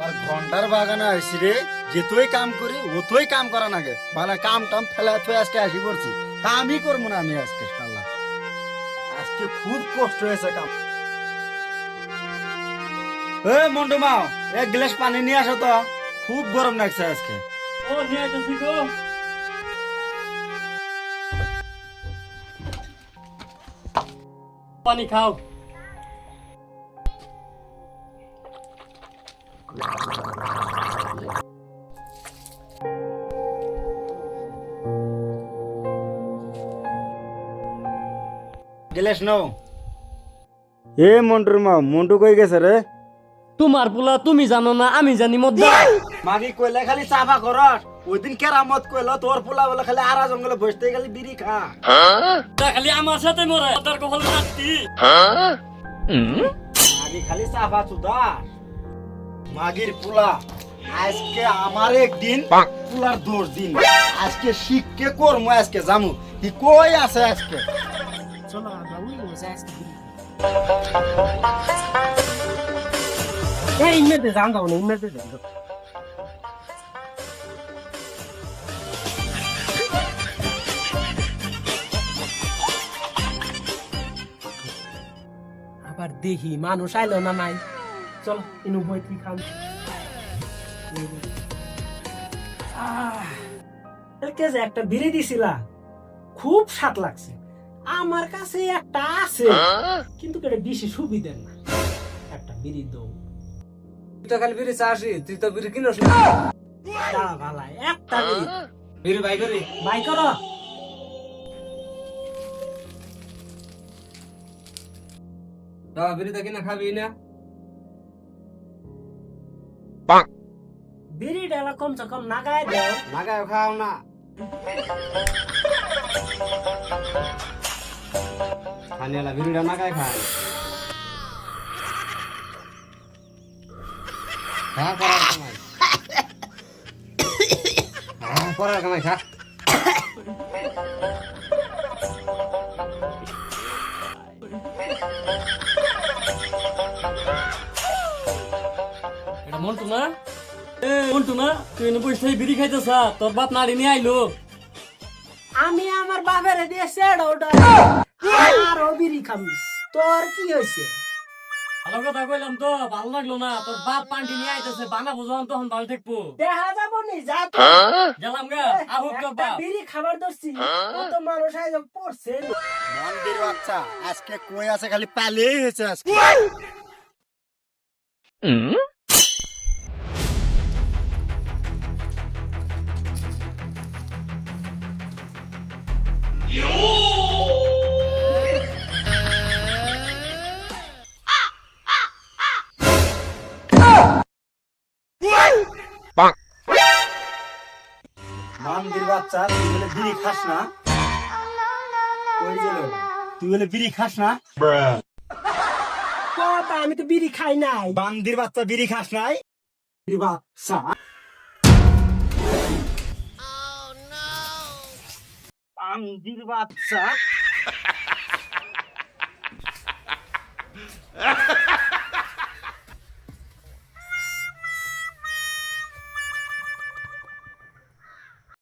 আর ঘন্টার বাগানে আসি রে, যেতই কাম করি ওতই কাম করা নাগে, মানে কাম টাম ফেলে থই আজকে আসি পড়ছি, কামই করবো না আমি আজকে। শালা আজকে খুব কষ্ট হয়েছে কাম। এ মন্টু মাও, এক গ্লাস পানি নিয়ে আসো তো, খুব গরম লাগছে আজকে। ও নিয়ে আইতাছি গো। পানি খাও। গ্লাস নাও। এ মন্টুর মা, মন্টু কই গেছে রে? তোমার পোলা তুমি জানো না আমি জানি মধ্যে। মাগি কইলে খালি চাফা করস, ওই দিন কেরামত কইলো তোর পোলা বলে খালি আরা জঙ্গলে বসতে খালি বিড়ি খা। খালি আমার সাথে মরে তার কখন রাত্রি। মাগি খালি চাফা চুদাস। মাগির পোলা আজকে আমার একদিন, পোলার 10 দিন। আজকে শিখকে করমু, আজকে জামু কি কই আছে আজকে। চলো আমরা ওই বসে আজকে এই ইমেতে যান দাও না, ইমেতে যান দাও। আবার দেখি মানুষ আইলো না নাই। চল ইনু বই কি খাম। কে যে একটা বিড়ি দিছিলা, খুব স্বাদ লাগছে। আমার কাছে একটা আছে কিন্তু এটা বেশি সুবিধার না। একটা বিড়ি দাও। তুই তো খালি বিড়ি চাষি, তুই তো বিড়ি কিনস না। দাঁড়া ভালা, একটা বিড়ি বিড়ি বাই করি বাই করো। দাও, বিড়ি তো কিনা খাবি না। বিড়ি ডালা কমসে কম নাগায় দাও। লাগায় খাও না। খানিয়ালা বিড়িটা নাগায় খায়। খা করার কামাই, করার কামাই খা। এটা মন্টু না? এ মন্টু না, তুই এনে বসে বিড়ি খাইতেছা, তোর বাপ নাড়ি নিয়ে আইলো। আমি আমার বাপের দিয়েছে ওটা আরো বিড়ি খাবি। তোর কি হয়েছে? ভালো কথা কইলাম তো, ভালো লাগলো না। তোর বাপ পান্টি নিয়ে আইতেছে, বানা বুঝান তখন ভালো থাকবো। দেখা যাবো নি, যা তো। গেলাম গা, আহুক তোর একটা বাপ। বিড়ি খাবার ধরছি, কত মানুষ আইলো পড়ছে। মন্দির বাচ্চা আজকে কই আছে, খালি পালেই হয়েছে আজকে। মন্দির বাচ্চা, তুই বলে বিড়ি খাস না? কই গেল? তুই বলে বিড়ি খাস না? বাবা, আমি তো বিড়ি খাই নাই। বান্দির বাচ্চা বিড়ি খাস নাই? বিড়ি বাচ্চা, বান্দির বাচ্চা।